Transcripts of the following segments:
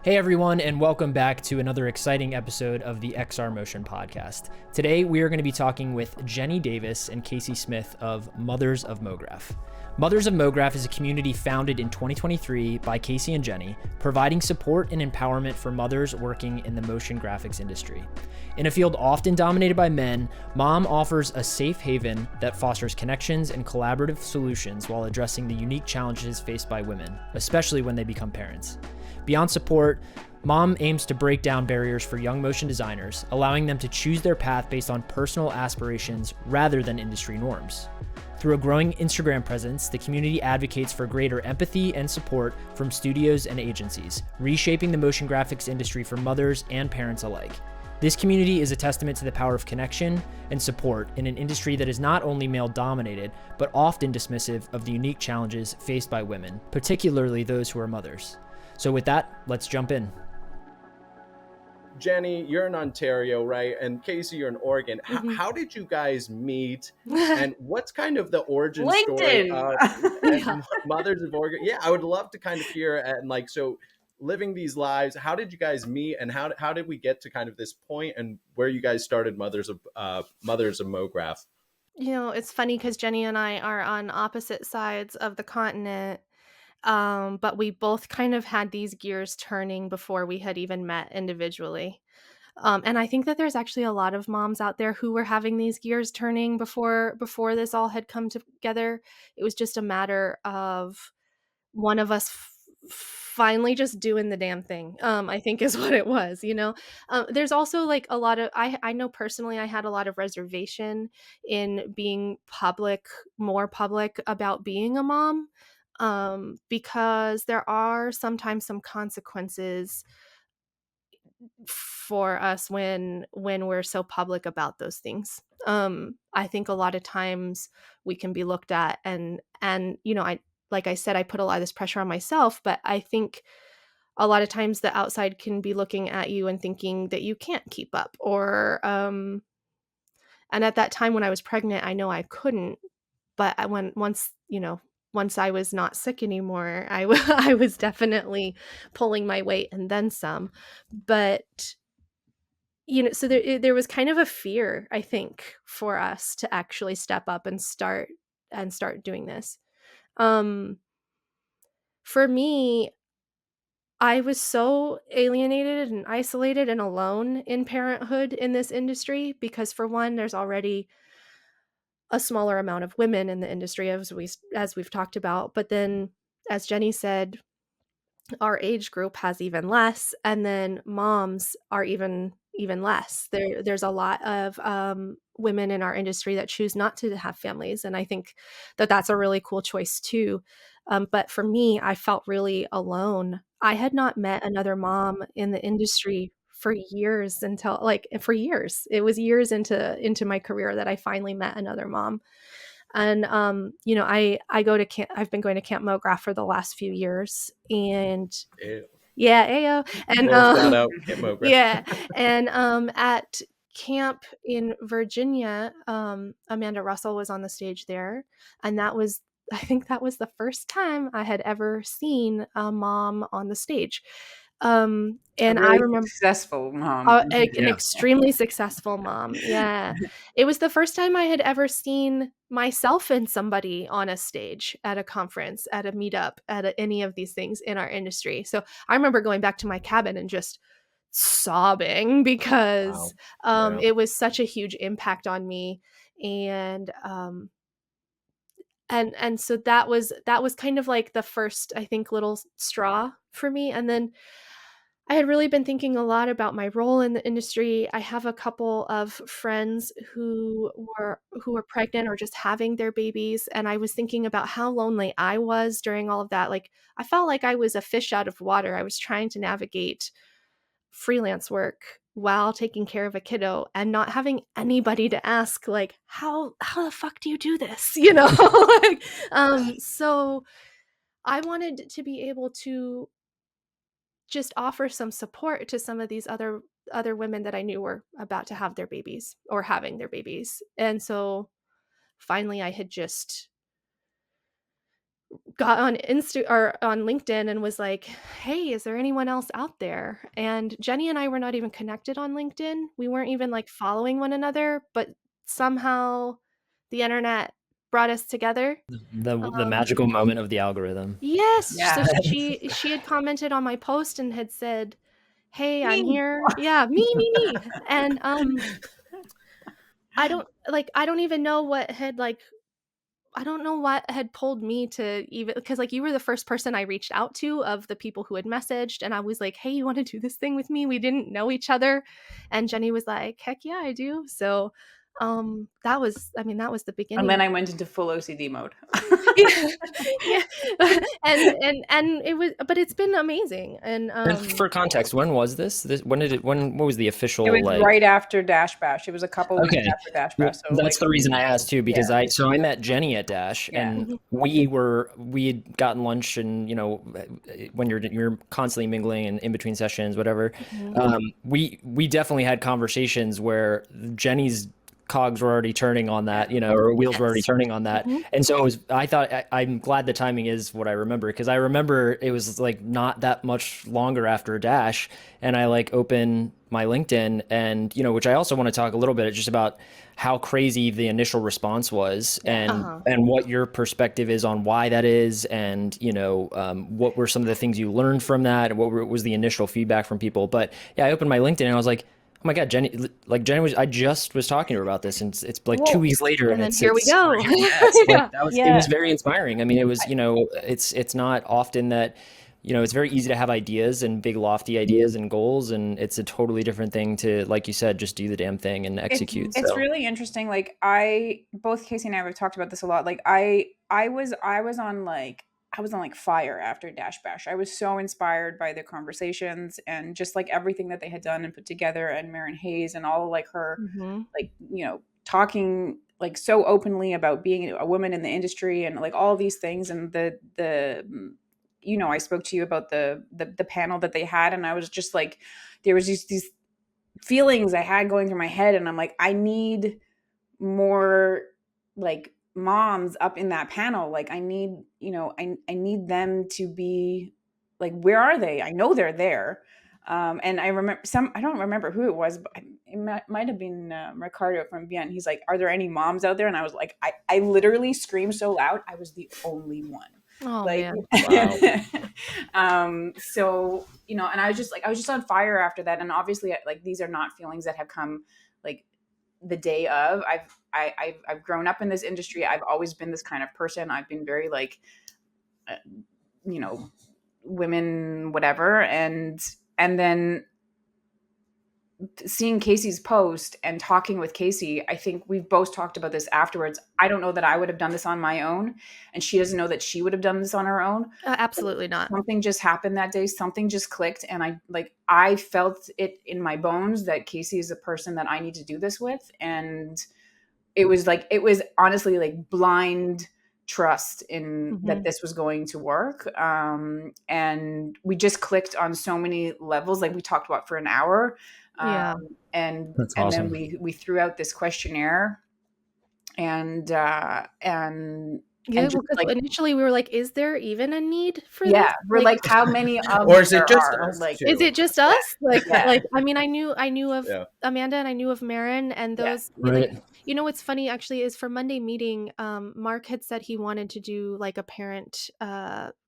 Hey everyone, and welcome back to another exciting episode of the XR Motion podcast. Today we are going to be talking with Jenny Davis and Casey Smith of Mothers of MoGraph. Mothers of MoGraph is a community founded in 2023 by Casey and Jenny, providing support and empowerment for mothers working in the motion graphics industry. In a field often dominated by men, M.o.M offers a safe haven that fosters connections and collaborative solutions while addressing the unique challenges faced by women, especially when they become parents. Beyond support, M.o.M aims to break down barriers for young motion designers, allowing them to choose their path based on personal aspirations rather than industry norms. Through a growing Instagram presence, the community advocates for greater empathy and support from studios and agencies, reshaping the motion graphics industry for mothers and parents alike. This community is a testament to the power of connection and support in an industry that is not only male-dominated, but often dismissive of the unique challenges faced by women, particularly those who are mothers. So with that, let's jump in. Jenny, you're in Ontario, right? And Casey, you're in Oregon. How did you guys meet? And what's kind of the origin story of Mothers of Oregon? Yeah, I would love to kind of hear and so living these lives. How did you guys meet, and how did we get to kind of this point, and where you guys started Mothers of MoGraph? You know, it's funny because Jenny and I are on opposite sides of the continent. But we both kind of had these gears turning before we had even met individually. And I think that there's actually a lot of moms out there who were having these gears turning before this all had come together. It was just a matter of one of us finally just doing the damn thing. I think is what it was, you know. There's also like a lot of I know personally I had a lot of reservation in being more public about being a mom, because there are sometimes some consequences for us when we're so public about those things. I think a lot of times we can be looked at and you know, I like I said, I put a lot of this pressure on myself, but I think a lot of times the outside can be looking at you and thinking that you can't keep up, or and at that time when I was pregnant, I know I couldn't, but once I was not sick anymore, I was definitely pulling my weight and then some. But, you know, so there was kind of a fear, I think, for us to actually step up and start doing this. Um, for me, I was so alienated and isolated and alone in parenthood in this industry because, for one, there's already a smaller amount of women in the industry, as we've talked about, but then, as Jenny said, our age group has even less, and then moms are even less. There's a lot of women in our industry that choose not to have families, and I think that that's a really cool choice too. But for me, I felt really alone. I had not met another mom in the industry for years. It was years into my career that I finally met another mom. And you know, I go to camp. I've been going to Camp MoGraph for the last few years, and Ew. yeah, ayo, and Shout out MoGraph. yeah, and at camp in Virginia, Amanda Russell was on the stage there, and I think that was the first time I had ever seen a mom on the stage. And really I remember successful mom. an extremely successful mom. Yeah. It was the first time I had ever seen myself and somebody on a stage at a conference, at a meetup, any of these things in our industry. So I remember going back to my cabin and just sobbing because Wow. it was such a huge impact on me. And so that was kind of like the first, I think, little straw for me. And then I had really been thinking a lot about my role in the industry. I have a couple of friends who were pregnant or just having their babies, and I was thinking about how lonely I was during all of that. Like, I felt like I was a fish out of water. I was trying to navigate freelance work while taking care of a kiddo and not having anybody to ask, like, how the fuck do you do this? You know? So I wanted to be able to just offer some support to some of these other women that I knew were about to have their babies or having their babies. And so finally I had just got on Insta or on LinkedIn and was like, hey, is there anyone else out there? And Jenny and I were not even connected on LinkedIn. We weren't even like following one another, but somehow the internet brought us together. The magical moment of the algorithm. Yes. Yeah. So she had commented on my post and had said, hey, I'm Me. here. Yeah, me. And I don't even know what had like I don't know what had pulled me to even, because like you were the first person I reached out to of the people who had messaged, and I was like, hey, you want to do this thing with me? We didn't know each other. And Jenny was like, heck yeah, I do. So that was the beginning. And then I went into full OCD mode. yeah. and it was, but it's been amazing. And for context, when was this? What was the official? It was like right after Dash Bash. It was a couple weeks after Dash Bash. So that's the reason I asked too, because Yeah. I met Jenny at Dash, and we had gotten lunch, and when you're constantly mingling and in between sessions, whatever. We definitely had conversations where Jenny's cogs were already turning on that, or wheels were already turning on that. And so I'm glad the timing is what I remember, because I remember it was like not that much longer after Dash, and I like open my LinkedIn, and which I also want to talk a little bit just about how crazy the initial response was, and what your perspective is on why that is, and what were some of the things you learned from that, and what was the initial feedback from people. But yeah, I opened my LinkedIn and I was like, oh my God, Jenny I just was talking to her about this, and it's like 2 weeks later, and here we go. It was very inspiring. I mean, it was, it's not often that, it's very easy to have ideas and big lofty ideas and goals, and it's a totally different thing to, like you said, just do the damn thing and execute. It's really interesting. Like both Casey and I have talked about this a lot. Like I was on like fire after Dash Bash. I was so inspired by the conversations and just like everything that they had done and put together, and Marin Hayes and all like her, like, talking like so openly about being a woman in the industry and like all these things. And I spoke to you about the panel that they had, and I was just like, there was just these feelings I had going through my head, and I'm like, I need more like moms up in that panel. Like I need, I need them to be like, where are they? I know they're there. And I remember I don't remember who it was, but it might have been Ricardo from Bien. He's like, are there any moms out there? And I was like, I literally screamed so loud. I was the only one. Oh, like, man. Wow. So, and I was just on fire after that. And obviously, like, these are not feelings that have come like the day of. I've grown up in this industry. I've always been this kind of person. I've been very like, women, whatever. And then seeing Casey's post and talking with Casey, I think we've both talked about this afterwards. I don't know that I would have done this on my own, and she doesn't know that she would have done this on her own. Absolutely not. Something just happened that day. Something just clicked, and I felt it in my bones that Casey is a person that I need to do this with. And it was honestly like blind trust in that this was going to work. And we just clicked on so many levels. Like we talked about for an hour. And then we threw out this questionnaire, and because like, initially we were like, is there even a need for this? Yeah, we're like how many of or is it just are? us? Like, is it just us? Like, like I mean, I knew of Amanda, and I knew of Marin, and those. Right. Like, what's funny actually is for Monday meeting, Mark had said he wanted to do like a parent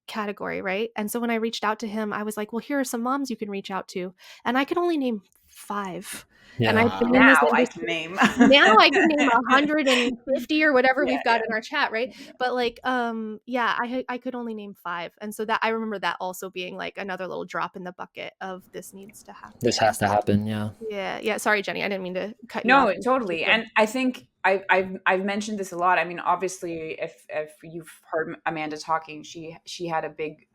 category, right? And so when I reached out to him, I was like, well, here are some moms you can reach out to, and I could only name 5. Yeah. And I've been now in this I can name now I can name 150 or whatever we've got in our chat, right? But like, I could only name 5, and so that I remember that also being like another little drop in the bucket of this needs to happen. This has to happen. Yeah. Yeah. Sorry, Jenny, I didn't mean to cut you off. off. No, totally. And I think I've mentioned this a lot. I mean, obviously, if you've heard Amanda talking, she had a big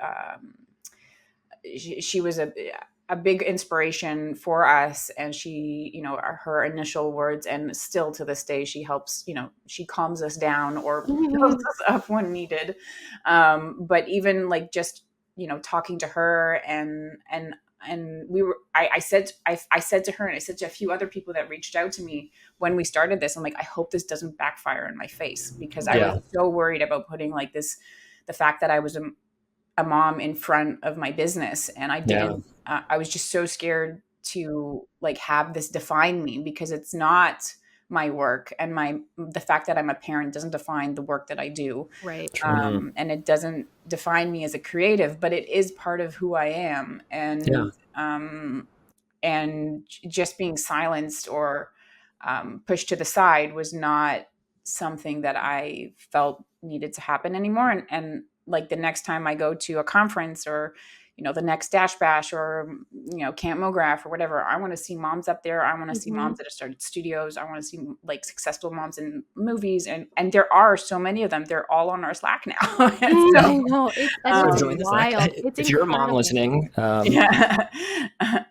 she was a big inspiration for us, and she, her initial words, and still to this day, she helps, she calms us down or pulls us up when needed. But even like just, talking to her and we were, I said to her, and I said to a few other people that reached out to me when we started this, I'm like, I hope this doesn't backfire in my face, because I was so worried about putting like this the fact that I was a mom in front of my business, and I didn't. I was just so scared to like have this define me, because it's not my work, and the fact that I'm a parent doesn't define the work that I do, Right. And it doesn't define me as a creative, but it is part of who I am. And just being silenced or pushed to the side was not something that I felt needed to happen anymore. And like the next time I go to a conference, or the next Dash Bash, or Camp MoGraph or whatever, I want to see moms up there. I want to see moms that have started studios. I want to see like successful moms in movies, and there are so many of them. They're all on our Slack now. I know it's wild. It's if you're a mom listening, yeah.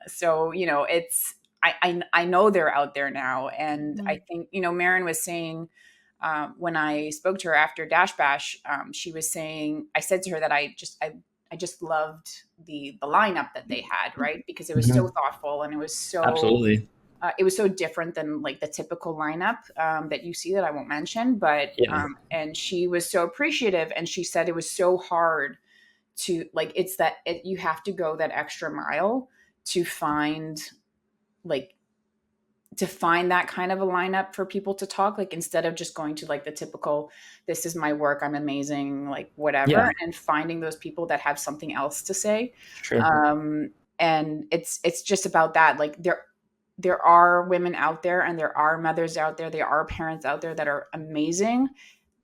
So it's I know they're out there now, and I think Marin was saying. When I spoke to her after Dash Bash, she was saying, I said to her that I just loved the lineup that they had, right? Because it was so thoughtful, and it was so absolutely. It was so different than like the typical lineup that you see that I won't mention. But and she was so appreciative, and she said it was so hard to like you have to go that extra mile to find that kind of a lineup for people to talk, like instead of just going to like the typical, this is my work, I'm amazing, like whatever, and finding those people that have something else to say. And it's just about that. Like there are women out there, and there are mothers out there, there are parents out there that are amazing.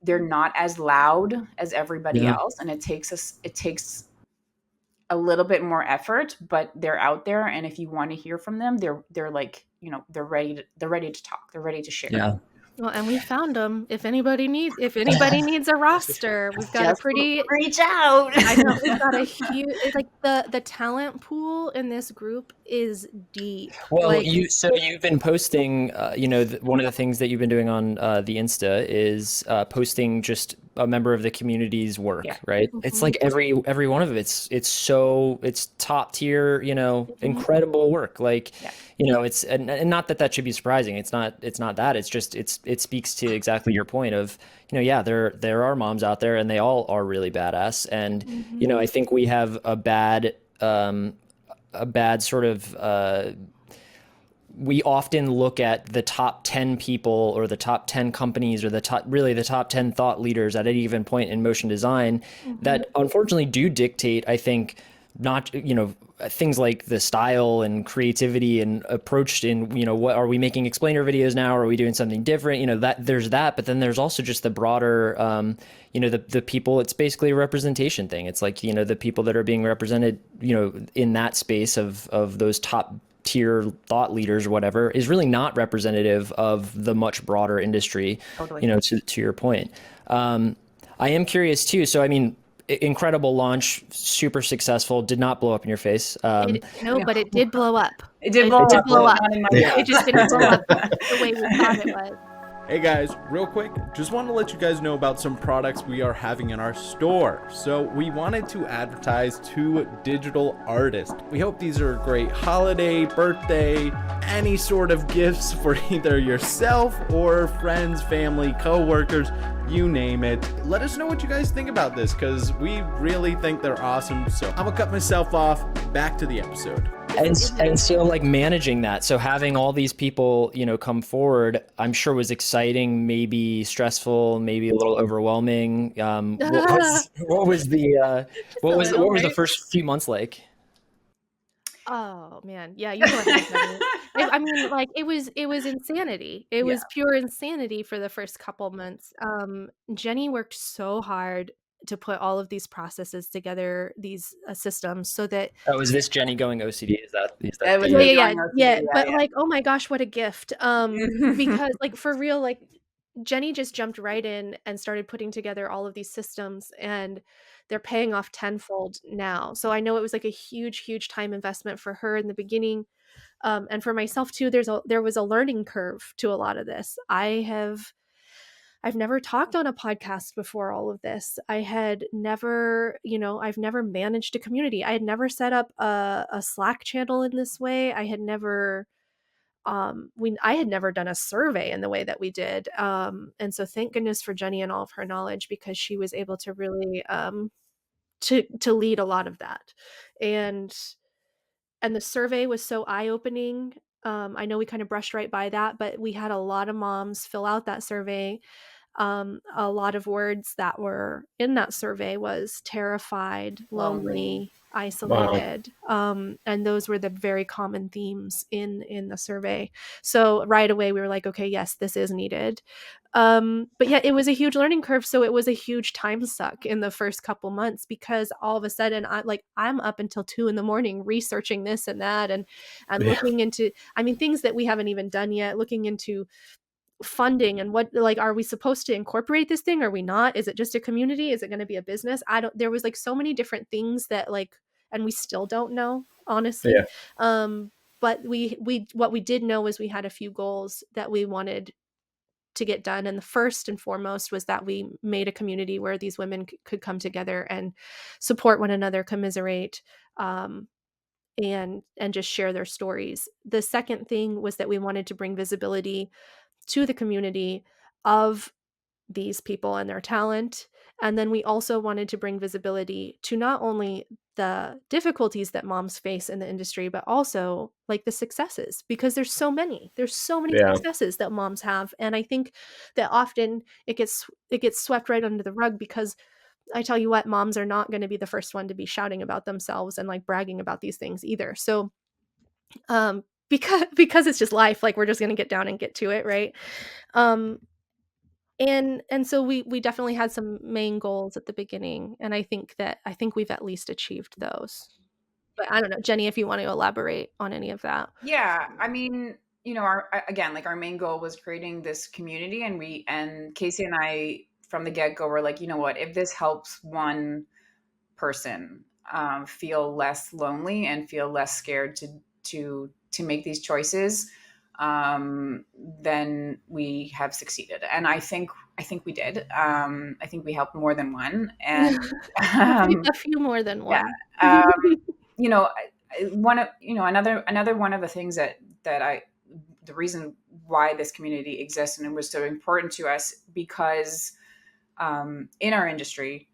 They're not as loud as everybody else, and it takes a little bit more effort, but they're out there, and if you want to hear from them, they're like, they're ready to talk, they're ready to share. Well, and we found them. If anybody needs a roster, we've got just reach out. I know we've got a huge. It's like the talent pool in this group is deep. Well, you've been posting. One of the things that you've been doing on the Insta is posting just a member of the community's work, right? It's like every one of it. It's top tier. Incredible work. Like. It's and not that should be surprising. It's not that. It's just it speaks to exactly your point of, there are moms out there, and they all are really badass. And I think we have a bad sort of we often look at the top 10 people or the top 10 companies or the top 10 thought leaders at any given point in motion design that unfortunately do dictate, I think, not, things like the style and creativity and approach in, what are we making explainer videos now? Or are we doing something different? That there's that, but then there's also just the broader, the people. It's basically a representation thing. It's like, the people that are being represented, in that space of those top tier thought leaders or whatever is really not representative of the much broader industry. Totally. To your point. I am curious too. So, I mean, incredible launch, super successful, did not blow up in your face. But it did blow up. It did blow up. It just didn't blow up the way we thought it was. Hey guys, real quick, just wanted to let you guys know about some products we are having in our store. So we wanted to advertise 2 digital artists. We hope these are great holiday, birthday, any sort of gifts for either yourself or friends, family, co-workers, you name it. Let us know what you guys think about this, because we really think they're awesome. So I'm gonna cut myself off. Back to the episode. And so like managing that, so having all these people, come forward, I'm sure was exciting, maybe stressful, maybe a little overwhelming. What was the first few months like? Oh man, yeah, you know what happened. I mean, like it was insanity. It was pure insanity for the first couple months. Jenny worked so hard to put all of these processes together, these systems, so that. Oh, is this Jenny going OCD? Is that yeah. But like, oh my gosh, what a gift! Because like for real, like Jenny just jumped right in and started putting together all of these systems, and they're paying off tenfold now. So I know it was like a huge time investment for her in the beginning, and for myself too. There was a learning curve to a lot of this. I've never talked on a podcast before all of this. I had never, I've never managed a community. I had never set up a Slack channel in this way. I had never I had never done a survey in the way that we did. And so thank goodness for Jenny and all of her knowledge, because she was able to really to lead a lot of that. And the survey was so eye-opening. I know we kind of brushed right by that, but we had a lot of moms fill out that survey. A lot of words that were in that survey was terrified, lonely, isolated. And those were the very common themes in the survey. So right away we were like, okay, yes, this is needed. But yeah, it was a huge learning curve. So it was a huge time suck in the first couple months, because all of a sudden I'm up until 2 a.m. researching this and that, and looking into, I mean, things that we haven't even done yet, looking into funding and what, like, are we supposed to incorporate this thing? Are we not? Is it just a community? Is it going to be a business? There was like so many different things that, like, and we still don't know, honestly. But what we did know is we had a few goals that we wanted to get done. And the first and foremost was that we made a community where these women could come together and support one another, commiserate, and just share their stories. The second thing was that we wanted to bring visibility to the community of these people and their talent. And then we also wanted to bring visibility to not only the difficulties that moms face in the industry, but also like the successes, because there's so many successes that moms have. And I think that often it gets swept right under the rug, because I tell you what, moms are not going to be the first one to be shouting about themselves and like bragging about these things either. So because it's just life, like, we're just going to get down and get to it, right? um and so we definitely had some main goals at the beginning, and I think we've at least achieved those. But I don't know, Jenny, if you want to elaborate on any of that. Yeah, I mean, our main goal was creating this community, and Casey and I from the get-go were like, you know what, if this helps one person feel less lonely and feel less scared to make these choices, then we have succeeded. And I think we did. I think we helped more than one, and A few more than yeah. one. You know, another one of the things that the reason why this community exists and it was so important to us, because in our industry,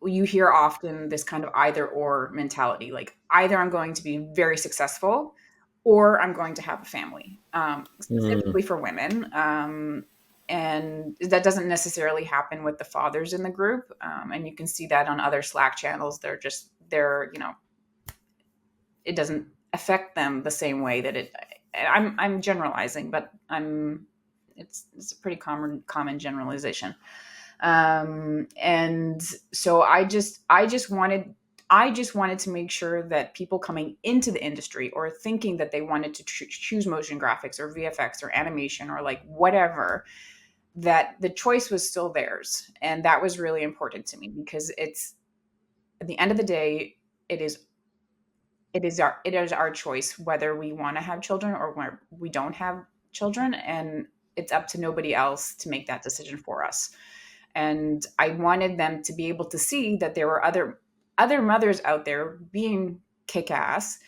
you hear often this kind of either or mentality, like either I'm going to be very successful or I'm going to have a family, specifically for women. And that doesn't necessarily happen with the fathers in the group. And you can see that on other Slack channels. It doesn't affect them the same way that I'm generalizing, but it's a pretty common generalization. And so I just wanted to make sure that people coming into the industry or thinking that they wanted to choose motion graphics or VFX or animation or like whatever, that the choice was still theirs. And that was really important to me, because it's, at the end of the day, it is our choice whether we want to have children or whether we don't have children. And it's up to nobody else to make that decision for us. And I wanted them to be able to see that there were other mothers out there being kick-ass,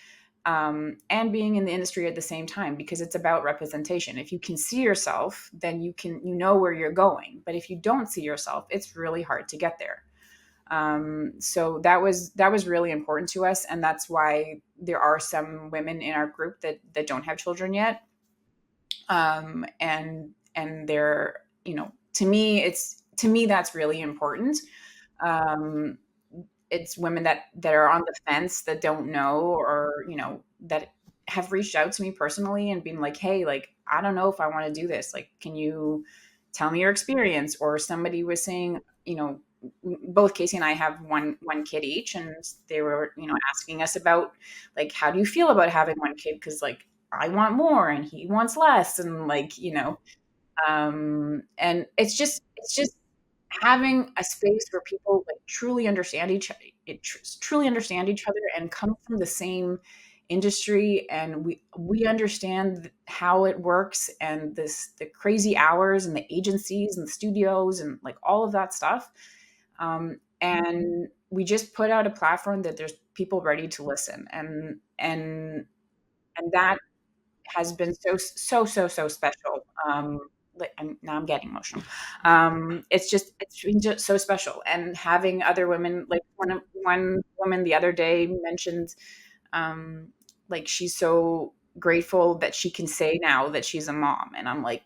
and being in the industry at the same time, because it's about representation. If you can see yourself, then you know where you're going. But if you don't see yourself, it's really hard to get there. So that was really important to us, and that's why there are some women in our group that don't have children yet. And they're, to me that's really important. It's women that are on the fence, that don't know, or that have reached out to me personally and been like, hey, like, I don't know if I want to do this, like, can you tell me your experience? Or somebody was saying, both Casey and I have one kid each, and they were, asking us about, like, how do you feel about having one kid? Because, like, I want more and he wants less, and like, and it's just having a space where people like truly understand each other and come from the same industry, and we understand how it works, and the crazy hours and the agencies and the studios and like all of that stuff. And we just put out a platform that there's people ready to listen, and that has been so special. Now I'm getting emotional. It's been just so special, and having other women, like one woman the other day mentioned, like she's so grateful that she can say now that she's a mom, and I'm like,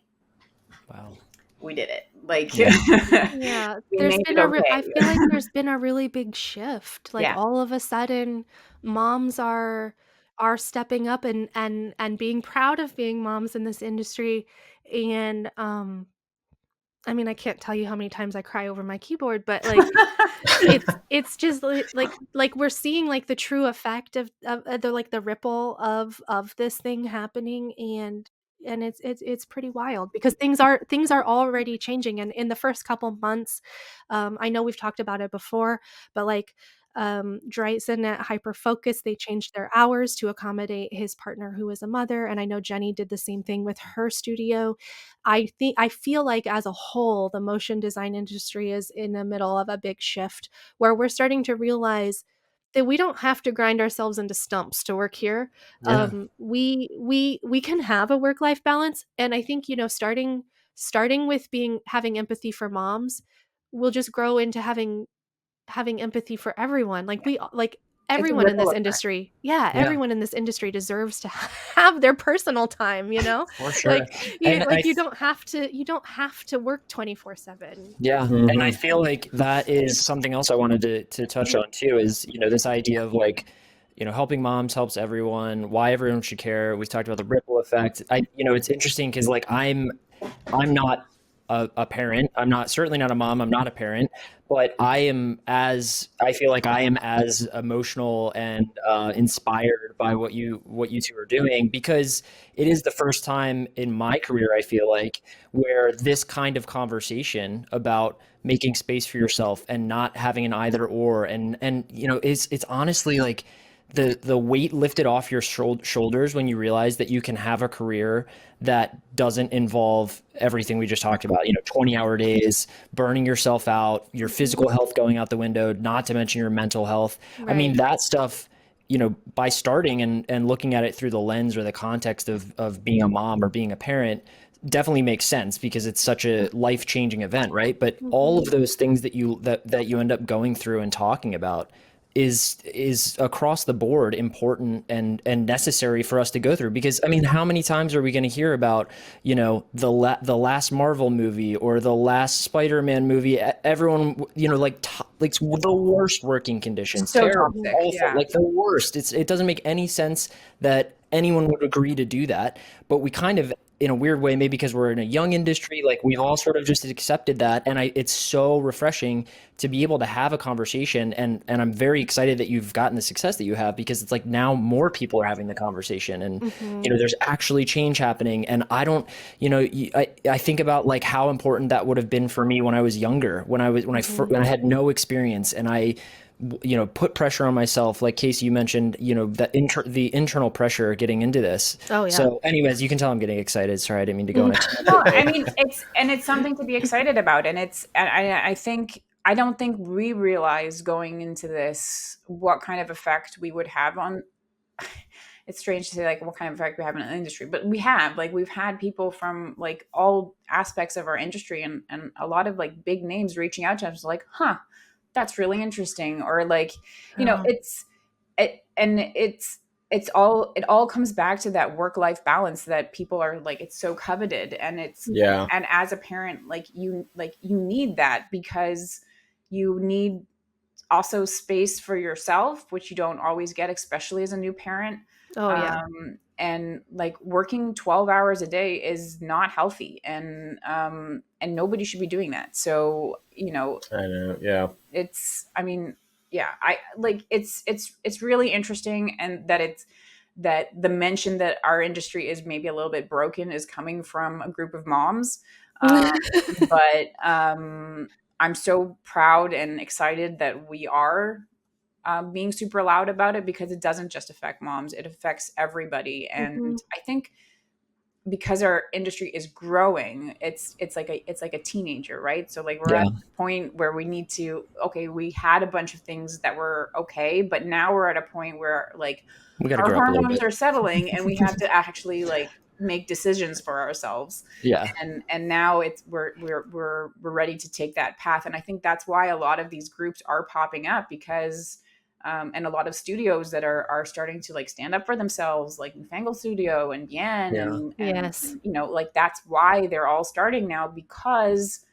Wow. we did it. Like, Yeah, we there's made been it I okay. feel like there's been a really big shift. Like Yeah. all of a sudden, moms are stepping up and being proud of being moms in this industry. And I mean, I can't tell you how many times I cry over my keyboard, but like it's just like we're seeing like the true effect of the like the ripple of this thing happening, and it's pretty wild because things are already changing. And in the first couple months, I know we've talked about it before, but like Dryson at Hyperfocus, they changed their hours to accommodate his partner who is a mother, and I know Jenny did the same thing with her studio. I feel like as a whole, the motion design industry is in the middle of a big shift where we're starting to realize that we don't have to grind ourselves into stumps to work here. Yeah. We can have a work-life balance, and I think, starting with having empathy for moms will just grow into having empathy for everyone. Like It's a everyone in ripple this effect. industry. Yeah, Everyone in this industry deserves to have their personal time, for sure. Like And you don't have to work 24/7. yeah, and I Mhm. feel like that is something else I wanted to touch on too, is, this idea of like, helping moms helps everyone, why everyone should care. We talked about the ripple effect. It's interesting because like I'm not a parent. I'm not certainly not a mom. I'm not a parent, but I feel like I am as emotional and inspired by what you two are doing, because it is the first time in my career, I feel like, where this kind of conversation about making space for yourself and not having an either or, and it's honestly like the weight lifted off your shoulders when you realize that you can have a career that doesn't involve everything we just talked about, 20-hour days, burning yourself out, your physical health going out the window, not to mention your mental health. I mean, Right. that stuff, by starting and looking at it through the lens or the context of being a mom or being a parent, definitely makes sense because it's such a life-changing event, right? But all Mhm. of those things that you end up going through and talking about is across the board important and necessary for us to go through. Because I mean, how many times are we going to hear about, the last Marvel movie or the last Spider-Man movie? Everyone, like the worst working conditions, So terrible, Mhm. toxic. awful, Yeah. like the worst. It doesn't make any sense that anyone would agree to do that. But we kind of, in a weird way, maybe because we're in a young industry, like we've all sort of just accepted that. And it's so refreshing to be able to have a conversation. And I'm very excited that you've gotten the success that you have, because it's like now more people are having the conversation, and, Mhm. there's actually change happening. And I don't, I think about like how important that would have been for me when I was younger, Mhm. when I had no experience, and I put pressure on myself, like Casey, you mentioned, the internal pressure getting into this. Oh yeah. So anyways, you can tell I'm getting excited. Sorry, I didn't mean to go on a No, tangent, I but mean, it's something to be excited about, and I don't think we realized going into this what kind of effect we would have on. It's strange to say like what kind of effect we have in an industry, but we've had people from like all aspects of our industry, and a lot of like big names reaching out to us like, huh, that's really interesting, or like, Yeah. it all comes back to that work life balance that people are like, it's so coveted, and Yeah. and as a parent, you need that, because you need also space for yourself, which you don't always get, especially as a new parent. Oh yeah. And like working 12 hours a day is not healthy, and nobody should be doing that. So, I know. Yeah. I mean, yeah, I like it's really interesting, and that the mention that our industry is maybe a little bit broken is coming from a group of moms. Um, but I'm so proud and excited that we are being super loud about it, because it doesn't just affect moms, it affects everybody. Mhm. And I think because our industry is growing, it's like a teenager, right? So like we're Yeah. at the point where we need to, okay, we had a bunch of things that were okay, but now we're at a point where like We got to our grow up a little hormones bit. are settling and we have to actually like make decisions for ourselves. Yeah. And now it's we're ready to take that path. And I think that's why a lot of these groups are popping up, because and a lot of studios that are starting to like stand up for themselves, like Newfangled Studio and Yen, Yeah. and Yes. you know, like that's why they're all starting now, because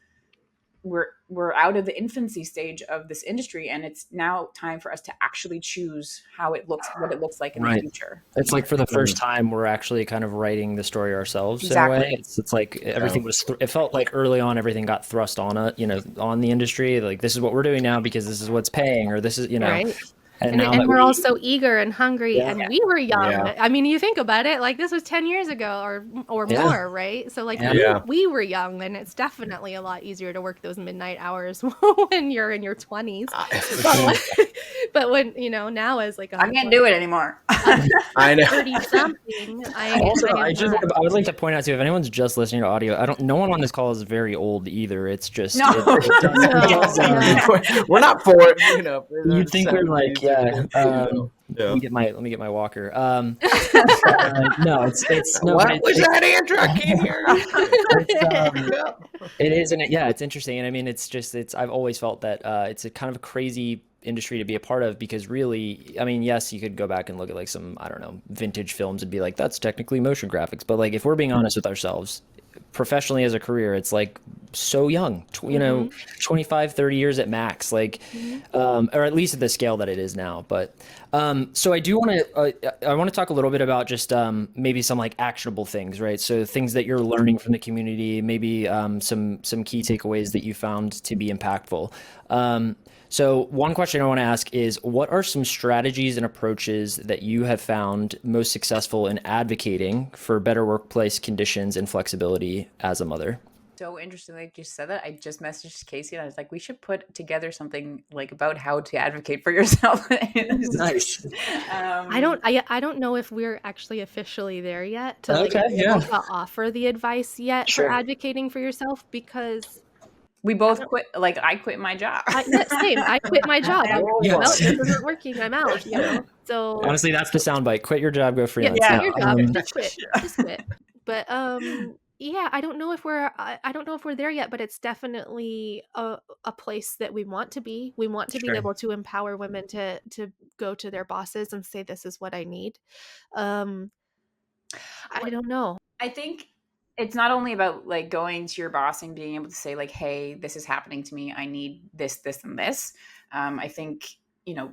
we're out of the infancy stage of this industry, and it's now time for us to actually choose what it looks like in the Right. future. It's like for the first time, we're actually kind of writing the story ourselves Exactly. in a way. It's like everything was, it felt like early on, everything got thrust on it, you know, on the industry. Like, this is what we're doing now because this is what's paying, or this is, you know, Right. and now And that we're all so eager and hungry, Yeah. and we were young. Yeah. I mean, you think about it, like this was 10 years ago or Yeah. more, right? So like Yeah. we were young, and it's definitely a lot easier to work those midnight hours when you're in your 20s. But when, you know, now as like I can't do it anymore. I know. 30 something, also, I I would like to point out too, if anyone's just listening to audio, no one on this call is very old either. It's just, No. We're not for it, you know. You'd think we're like, yeah. Yeah. Let me get my walker. No, it's no. What was that, Andrew? I can't hear you. It is, and it's interesting, and I mean, I've always felt that it's a kind of a crazy industry to be a part of, because really, I mean, yes, you could go back and look at like some, I don't know, vintage films and be like, that's technically motion graphics, but like if we're being honest with ourselves, professionally as a career, it's like so young, you know, 25, 30 years at max, like, or at least at the scale that it is now. But so I do want to, I want to talk a little bit about just maybe some like actionable things, right? So things that you're learning from the community, maybe some key takeaways that you found to be impactful. So one question I want to ask is, what are some strategies and approaches that you have found most successful in advocating for better workplace conditions and flexibility as a mother? So interesting, like you said that. I just messaged Casey and I was like, we should put together something like about how to advocate for yourself. Nice. I don't know if we're actually officially there yet to like Okay, be able to offer the advice yet Sure. for advocating for yourself, because we both quit. Like I quit my job. Same. I quit my job. Yes. Well, this isn't working. I'm out. You know. So Honestly, that's the soundbite. Quit your job, go freelance. quit No, your job. Just quit. Just quit. But yeah, I don't know if we're there yet, but it's definitely a place that we want to be. We want to be able to empower women to go to their bosses and say, this is what I need. I don't know. I think it's not only about like going to your boss and being able to say like, hey, this is happening to me. I need this, this, and this. I think, you know,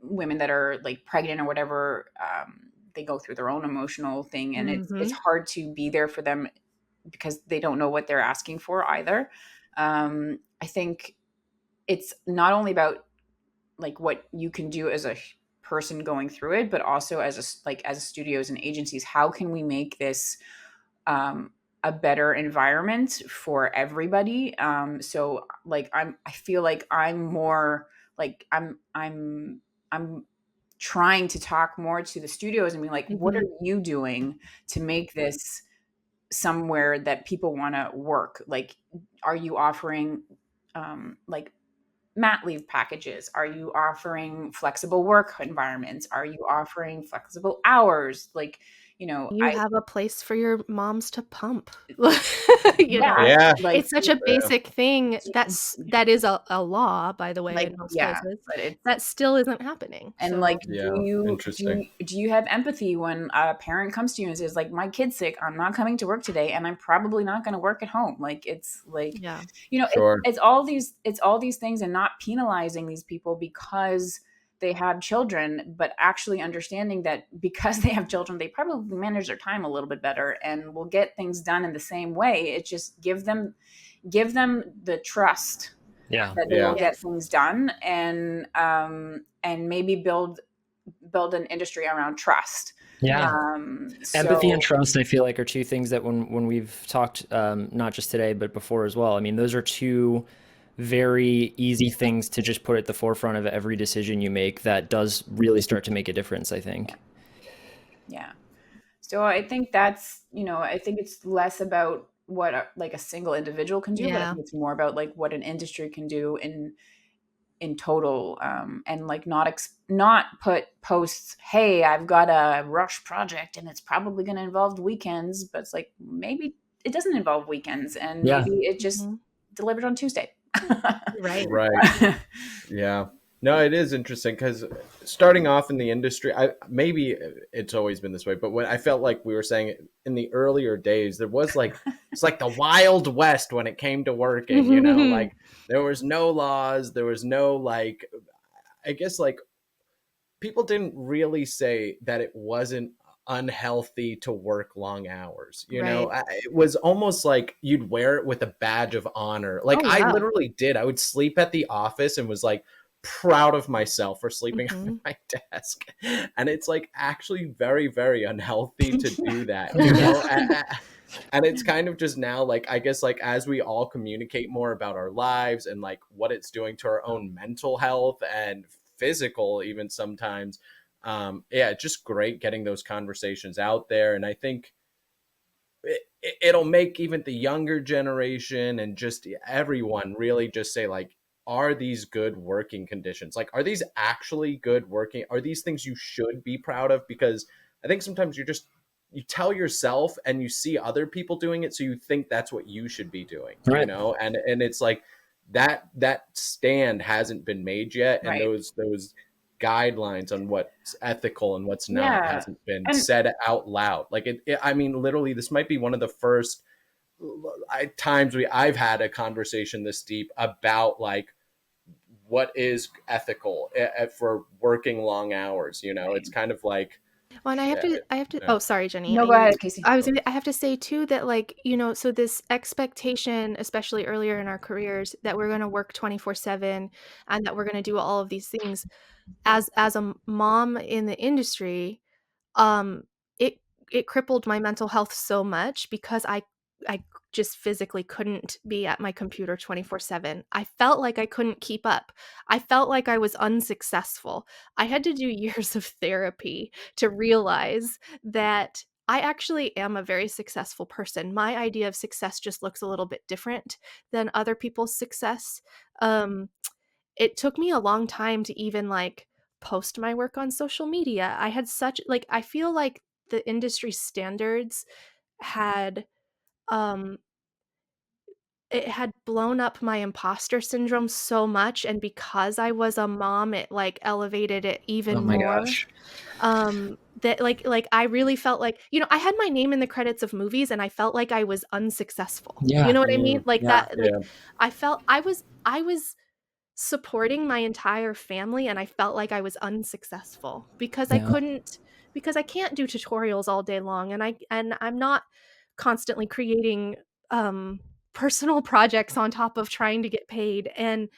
women that are like pregnant or whatever, they go through their own emotional thing, and it's hard to be there for them because they don't know what they're asking for either. I think it's not only about like what you can do as a person going through it, but also as studios and agencies, how can we make this a better environment for everybody? So like I feel like I'm more like I'm trying to talk more to the studios and be like, what are you doing to make this somewhere that people want to work? Like, are you offering like mat leave packages? Are you offering flexible work environments? Are you offering flexible hours? Like, you know, you have a place for your moms to pump. you know, Yeah. like, it's such a basic thing that is a law, by the way, like, in most yeah, places, but that still isn't happening. and So, like, Yeah, do you have empathy when a parent comes to you and says like, my kid's sick, I'm not coming to work today, and I'm probably not going to work at home? Like, it's like, yeah, you know, Sure. it's all these things, and not penalizing these people because they have children, but actually understanding that because they have children, they probably manage their time a little bit better and will get things done in the same way. It just give them the trust that they will get things done, and maybe build an industry around trust. Empathy and trust, I feel like, are two things that when we've talked, not just today, but before as well, I mean, those are two very easy things to just put at the forefront of every decision you make that does really start to make a difference, I think. Yeah. So I think that's, I think it's less about what like a single individual can do, but I think it's more about like what an industry can do in total, and like not put posts, hey, I've got a rush project and it's probably going to involve weekends, but it's like maybe it doesn't involve weekends, and maybe it just delivered on Tuesday. Right. Yeah. No, it is interesting because starting off in the industry, maybe it's always been this way, but when I felt like we were saying in the earlier days, there was like, it's like the Wild West when it came to working, like there was no laws, there was no like, I guess like people didn't really say that it wasn't unhealthy to work long hours. It was almost like you'd wear it with a badge of honor. Like I literally did. I would sleep at the office and was like proud of myself for sleeping on my desk. And it's like actually very, very unhealthy to do that, and it's kind of just now, like, I guess, like, as we all communicate more about our lives and like what it's doing to our own mental health and physical, even sometimes, just great getting those conversations out there. And I think it'll make even the younger generation and just everyone really just say, like, are these good working conditions? Like, are these actually good working? Are these things you should be proud of? Because I think sometimes you tell yourself and you see other people doing it, so you think that's what you should be doing, and it's like that stand hasn't been made yet, and those guidelines on what's ethical and what's not hasn't been said out loud. Like I mean, literally, this might be one of the first times I've had a conversation this deep about like what is ethical for working long hours. It's kind of like. Well, and I have to. Oh, sorry, Jenny. No, go ahead, Casey. I have to say too that, like, so this expectation, especially earlier in our careers, that we're going to work 24/7 and that we're going to do all of these things. As a mom in the industry, it crippled my mental health so much because I just physically couldn't be at my computer 24/7. I felt like I couldn't keep up. I felt like I was unsuccessful. I had to do years of therapy to realize that I actually am a very successful person. My idea of success just looks a little bit different than other people's success. It took me a long time to even like post my work on social media. I had such like I feel like the industry standards had it had blown up my imposter syndrome so much, and because I was a mom, it like elevated it even more. Gosh. That like I really felt like, I had my name in the credits of movies and I felt like I was unsuccessful. You know what I mean? Like that, like I felt I was supporting my entire family and I felt like I was unsuccessful because I can't do tutorials all day long, and I'm not constantly creating personal projects on top of trying to get paid, and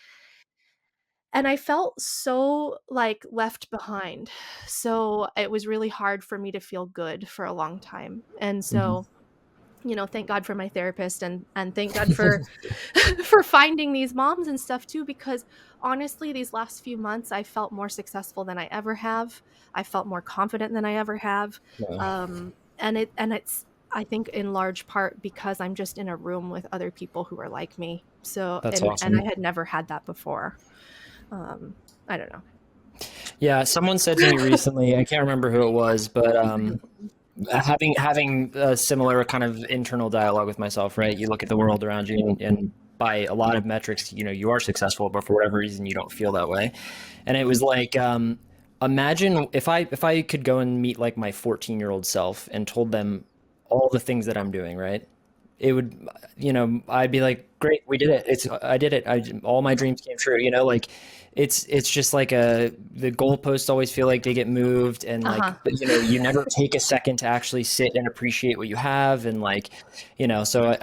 I felt so like left behind. So it was really hard for me to feel good for a long time. And so thank God for my therapist, and thank God for for finding these moms and stuff too, because honestly, these last few months I felt more successful than I ever have. I felt more confident than I ever have. And it's I think in large part because I'm just in a room with other people who are like me. So That's awesome. And I had never had that before. I don't know. Yeah, someone said to me recently, I can't remember who it was, but having a similar kind of internal dialogue with myself, right? You look at the world around you and by a lot of metrics, you are successful, but for whatever reason, you don't feel that way. And it was like, imagine if I could go and meet like my 14-year-old self and told them all the things that I'm doing, right? It would, I'd be like, great, we did it. I did it. All my dreams came true, like it's just like the goalposts always feel like they get moved, and like, you never take a second to actually sit and appreciate what you have. And like, so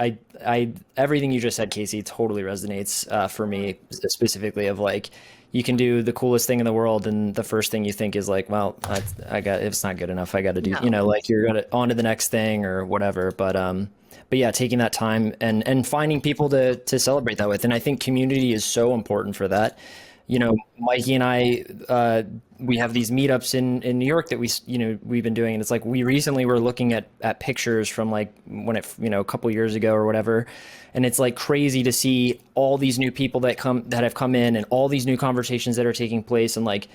I everything you just said, Casey, totally resonates for me specifically, of like, you can do the coolest thing in the world, and the first thing you think is like, well, it's not good enough. I got to do, like you're gonna on to the next thing or whatever. But yeah, taking that time and finding people to celebrate that with. And I think community is so important for that. Mikey and I, we have these meetups in New York that we've been doing. And it's like, we recently were looking at pictures from like when a couple years ago or whatever. And it's like crazy to see all these new people that have come in and all these new conversations that are taking place. And like,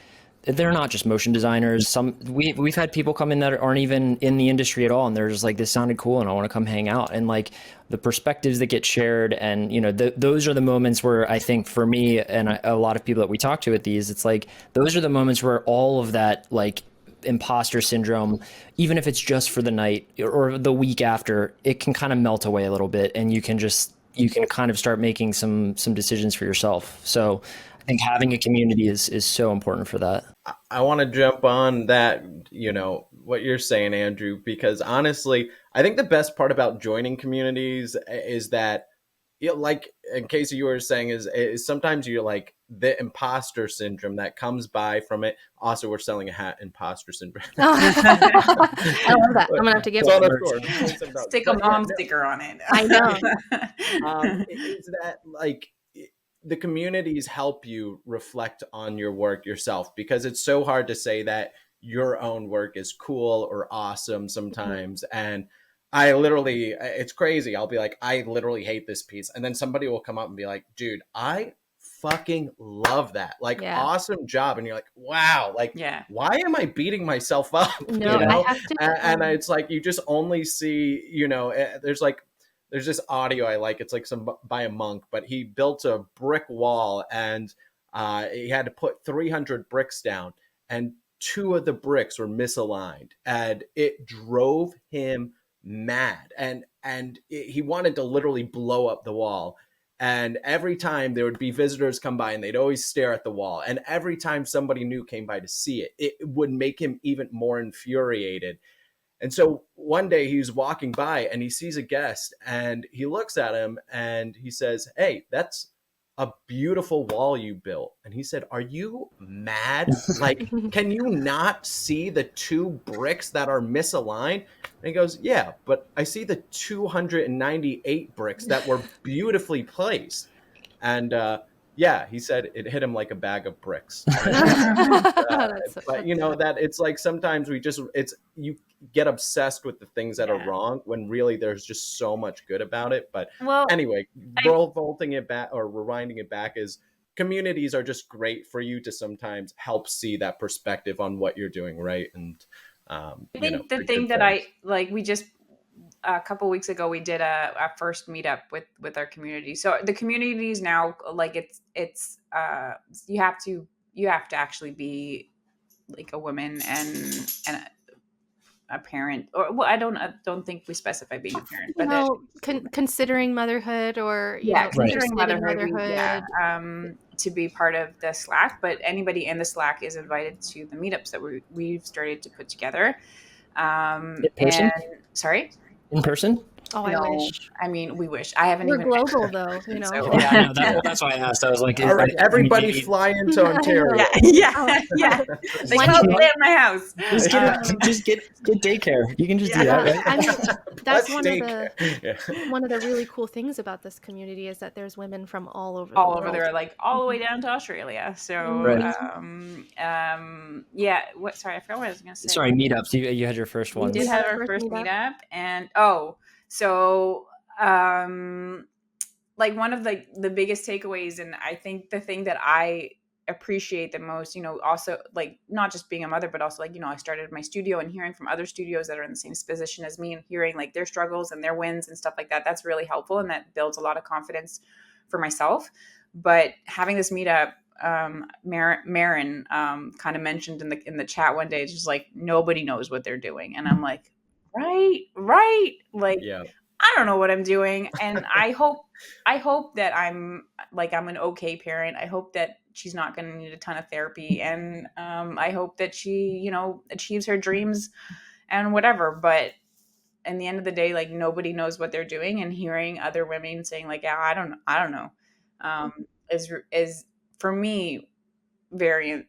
they're not just motion designers. We've had people come in that aren't even in the industry at all, and they're just like, this sounded cool and I want to come hang out. And like the perspectives that get shared, and those are the moments where I think for me and a lot of people that we talk to at these, it's like those are the moments where all of that like imposter syndrome, even if it's just for the night or the week after, it can kind of melt away a little bit, and you can kind of start making some decisions for yourself. So I think having a community is so important for that. I want to jump on that, what you're saying, Andrew, because honestly, I think the best part about joining communities is that, like in Casey, you were saying, is sometimes you're like the imposter syndrome that comes by from it. Also, we're selling a hat, imposter syndrome. I love that. I'm gonna have to give it. Stick a mom sticker on it. I know. Is that like the communities help you reflect on your work yourself, because it's so hard to say that your own work is cool or awesome sometimes. Mm-hmm. And it's crazy. I'll be like, I literally hate this piece. And then somebody will come up and be like, dude, I fucking love that. Like, awesome job. And you're like, wow, like, why am I beating myself up? No, I have to. And it's like, you just only see, there's this audio I like. It's like by a monk, but he built a brick wall, and he had to put 300 bricks down, and 2 of the bricks were misaligned, and it drove him mad. And he wanted to literally blow up the wall. And every time there would be visitors come by, and they'd always stare at the wall. And every time somebody new came by to see it, it would make him even more infuriated. And so one day he was walking by, and he sees a guest, and he looks at him and he says, "Hey, that's a beautiful wall you built." And he said, "Are you mad? Like, can you not see the 2 bricks that are misaligned?" And he goes, "Yeah, but I see the 298 bricks that were beautifully placed." And he said it hit him like a bag of bricks. But that it's like sometimes you get obsessed with the things that are wrong, when really there's just so much good about it. But anyway, rewinding it back is communities are just great for you to sometimes help see that perspective on what you're doing, right? And I think the thing that I like, we just a couple weeks ago we did a first meetup with our community. So the community is now like it's you have to actually be like a woman and a parent, or I don't think we specify being a parent, but considering motherhood, or considering motherhood, to be part of the Slack. But anybody in the Slack is invited to the meetups that we've started to put together. In person? Sorry? In person? Oh, I wish. I mean, we wish. I haven't. We're global, though. So, that's why I asked. I was like, all right, everybody fly into Ontario. Yeah. They come stay at my house. Just get daycare. You can just do that, right? I mean, that's one of the really cool things about this community, is that there's women from all over the world. Over there, like all the way down to Australia. So, what? Sorry, I forgot what I was going to say. Sorry, meetups. You had your first one. We did have our first meetup, and so, like one of the biggest takeaways, and I think the thing that I appreciate the most, also like not just being a mother, but also like, I started my studio, and hearing from other studios that are in the same position as me, and hearing like their struggles and their wins and stuff like that, that's really helpful. And that builds a lot of confidence for myself. But having this meetup, Marin kind of mentioned in the chat one day, it's just like, nobody knows what they're doing. And I'm like, right. Like, I don't know what I'm doing. And I hope that I'm an okay parent. I hope that she's not going to need a ton of therapy. And I hope that she, achieves her dreams and whatever. But in the end of the day, like, nobody knows what they're doing. And hearing other women saying like, yeah, I don't know, is for me very,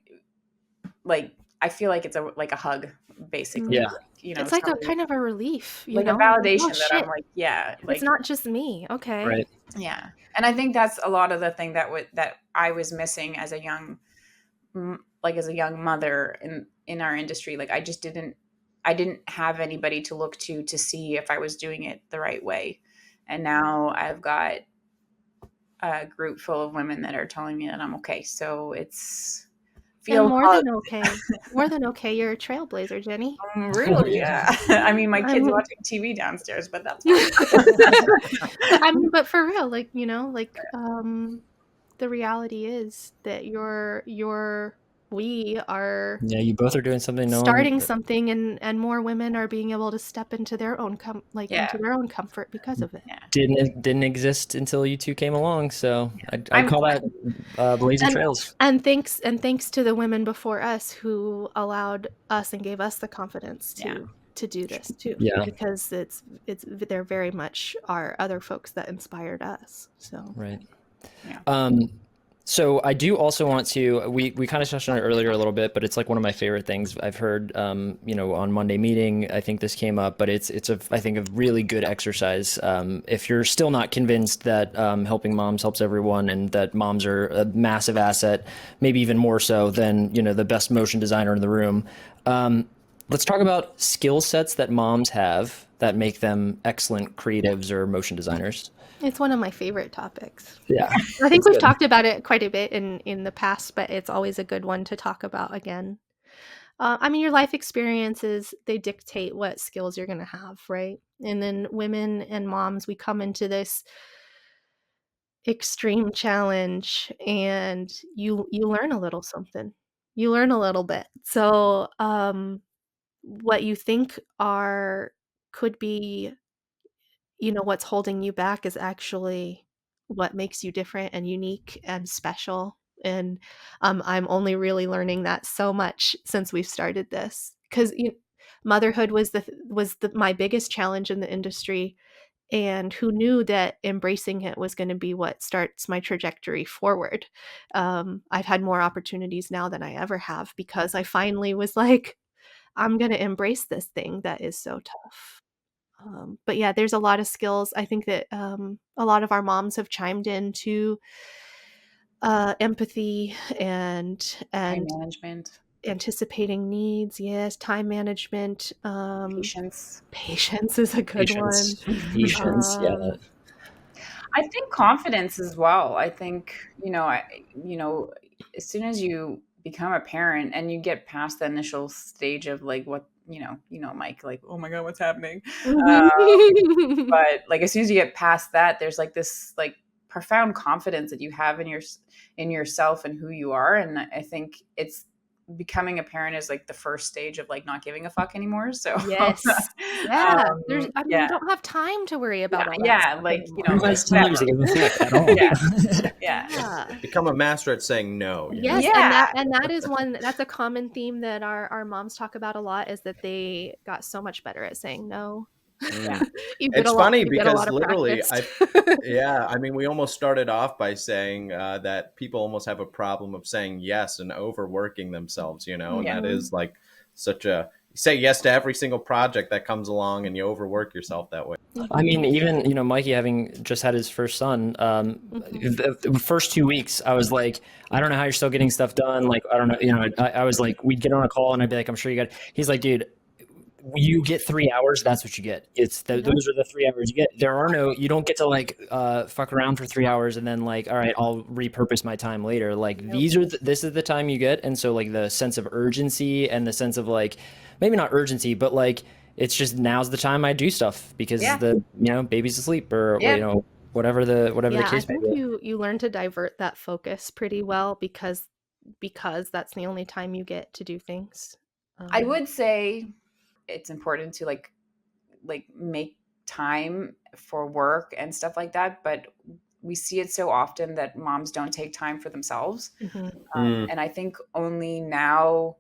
like, I feel like it's like a hug, basically. Yeah. It's like a kind of a relief, like a validation that I'm like, like, it's not just me. Okay. Right. Yeah. And I think that's a lot of the thing that I was missing as a young mother in our industry. Like I didn't have anybody to look to see if I was doing it the right way. And now I've got a group full of women that are telling me that I'm okay. So it's and more than okay. More than okay. You're a trailblazer, Jenny. Really? Yeah. I mean, my kid's watching TV downstairs, but that's fine. I mean, but for real, like, you know, like the reality is that we are you both are doing something starting something, and more women are being able to step into their own into their own comfort because of it. Yeah. Didn't exist until you two came along, so I'd call that blazing trails. And thanks to the women before us who allowed us and gave us the confidence to do this too. Yeah. Because they're very much our other folks that inspired us. So right. Yeah. So I do also want to, we kind of touched on it earlier a little bit, but it's like one of my favorite things I've heard, you know, on Monday meeting, I think this came up, but it's I think a really good exercise. If you're still not convinced that helping moms helps everyone and that moms are a massive asset, maybe even more so than, you know, the best motion designer in the room. Let's talk about skill sets that moms have that make them excellent creatives or motion designers. It's one of my favorite topics. Yeah. I think we've talked about it quite a bit in the past, but it's always a good one to talk about again. I mean, your life experiences, they dictate what skills you're going to have, right? And then women and moms, we come into this extreme challenge and you learn a little something. You learn a little bit. So what you think could be, you know, what's holding you back is actually what makes you different and unique and special. And I'm only really learning that so much since we've started this, because motherhood was my biggest challenge in the industry. And who knew that embracing it was going to be what starts my trajectory forward. I've had more opportunities now than I ever have because I finally was like, I'm going to embrace this thing that is so tough. But yeah, there's a lot of skills. I think that a lot of our moms have chimed into empathy and Time management, anticipating needs. Yes, time management. Patience is a good one. Patience, yeah. I think confidence as well. I think, as soon as you become a parent and you get past the initial stage of like what, Mike, like, oh my God, what's happening? But like, as soon as you get past that, there's like this like profound confidence that you have in yourself and who you are. And I think it's becoming a parent is like the first stage of like not giving a fuck anymore. So yes, yeah. You don't have time to worry about all that. Yeah, like who has time to give a fuck at all? Yeah. Become a master at saying no. Yes, yeah. and that is that's a common theme that our moms talk about a lot, is that they got so much better at saying no. Yeah. It's funny because literally, I mean, we almost started off by saying that people almost have a problem of saying yes and overworking themselves, you know, and that is like such a, you say yes to every single project that comes along and you overwork yourself that way. I mean, even, you know, Mikey having just had his first son, the first 2 weeks, I was like, I don't know how you're still getting stuff done. Like, I don't know, you know, I was like, we'd get on a call and I'd be like, I'm sure you got it. He's like, dude, you get 3 hours. That's what you get. Those are the 3 hours you get. You don't get to like fuck around for 3 hours and then like, all right, I'll repurpose my time later. Like this is the time you get. And so like the sense of urgency and the sense of like, maybe not urgency, but like, it's just now's the time I do stuff because baby's asleep or you know, whatever the case may be. I think you learn to divert that focus pretty well because that's the only time you get to do things. I would say it's important to like make time for work and stuff like that, but we see it so often that moms don't take time for themselves. And I think only now,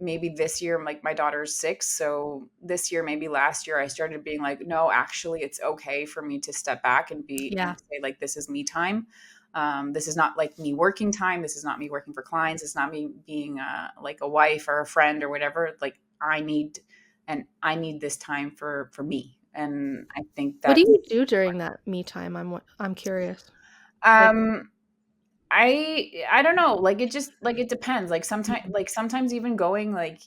maybe this year, like my daughter's 6, so this year, maybe last year, I started being like, no, actually it's okay for me to step back and and say like, this is me time. This is not like me working time. This is not me working for clients. It's not me being like a wife or a friend or whatever. Like I need this time for me. And I think What do that's you do during that me time? I'm curious. um I don't know, like it just like it depends. Sometimes even going like,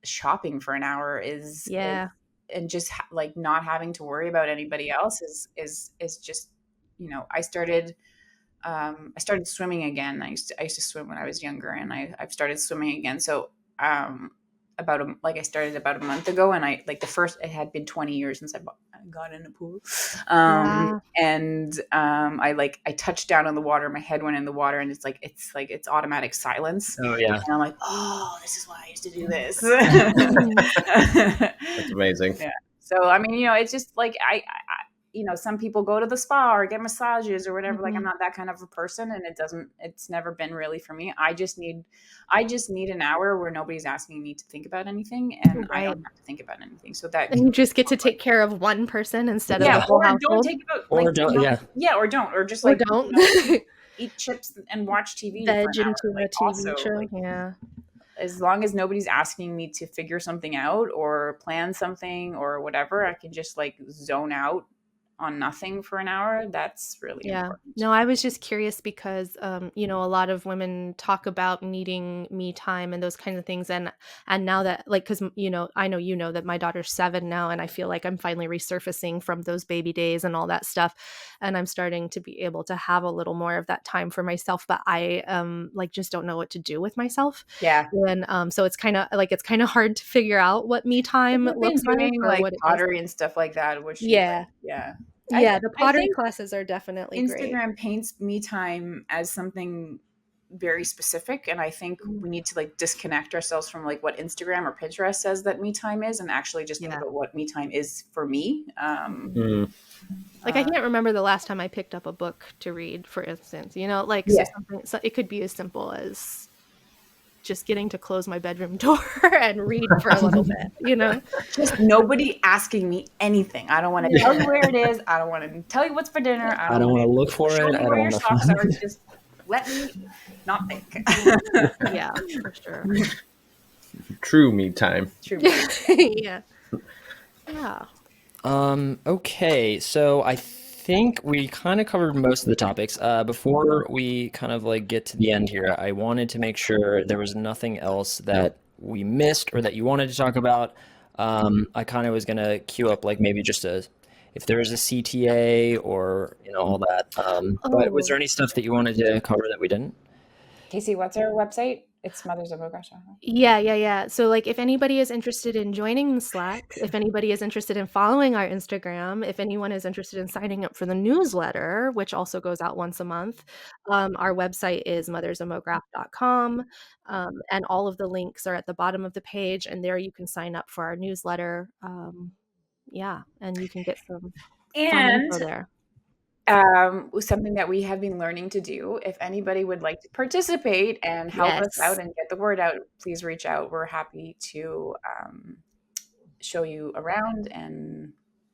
shopping for an hour is Yeah. and just like not having to worry about anybody else is just, I started swimming again. I used to swim when I was younger, and I've started swimming again. So I started about a month ago, and it had been 20 years since I got in a pool. Wow. And I touched down on the water, my head went in the water, and it's automatic silence. Oh yeah. And I'm like, oh, this is why I used to do this. That's amazing. Yeah. So I mean, it's just like I some people go to the spa or get massages or whatever. Like I'm not that kind of a person, and it's never been really for me. I just need an hour where nobody's asking me to think about anything, and I don't have to think about anything. So that And you just get to take care of one person instead of yeah, the whole or household. don't take about Or don't, yeah, or don't, or just Or like don't. eat chips and watch TV Veg for an hour. into a TV show. Yeah. As long as nobody's asking me to figure something out or plan something or whatever, I can just like zone out on nothing for an hour. That's really important. No, I was just curious because a lot of women talk about needing me time and those kinds of things, and now that because I know that my daughter's 7 now, and I feel like I'm finally resurfacing from those baby days and all that stuff, and I'm starting to be able to have a little more of that time for myself, but I just don't know what to do with myself. Yeah. And so it's kind of hard to figure out what me time looks like, or like what it pottery and stuff like that, which Yeah. The pottery classes are definitely great. Instagram paints me time as something very specific, and I think we need to like disconnect ourselves from like what Instagram or Pinterest says that me time is, and actually just think about what me time is for me. I can't remember the last time I picked up a book to read, for instance. So it could be as simple as just getting to close my bedroom door and read for a little bit, Just nobody asking me anything. I don't want to tell you where it is. I don't want to tell you what's for dinner. I don't want to look for it. I don't want to socks are. Just let me not think. Yeah, for sure. True me time. True. Yeah. Okay, so I think we kind of covered most of the topics. Before we kind of like get to the end here, I wanted to make sure there was nothing else that we missed or that you wanted to talk about. I kind of was gonna queue up like maybe just if there was a CTA or all that. But was there any stuff that you wanted to cover that we didn't? Casey, what's our website? It's mothersofmograph. Yeah. So if anybody is interested in joining the Slack, if anybody is interested in following our Instagram, if anyone is interested in signing up for the newsletter, which also goes out once a month, our website is mothersofmograph.com, and all of the links are at the bottom of the page, and there you can sign up for our newsletter. And you can get some fun info there. Something that we have been learning to do. If anybody would like to participate and help us out and get the word out, please reach out. We're happy to show you around and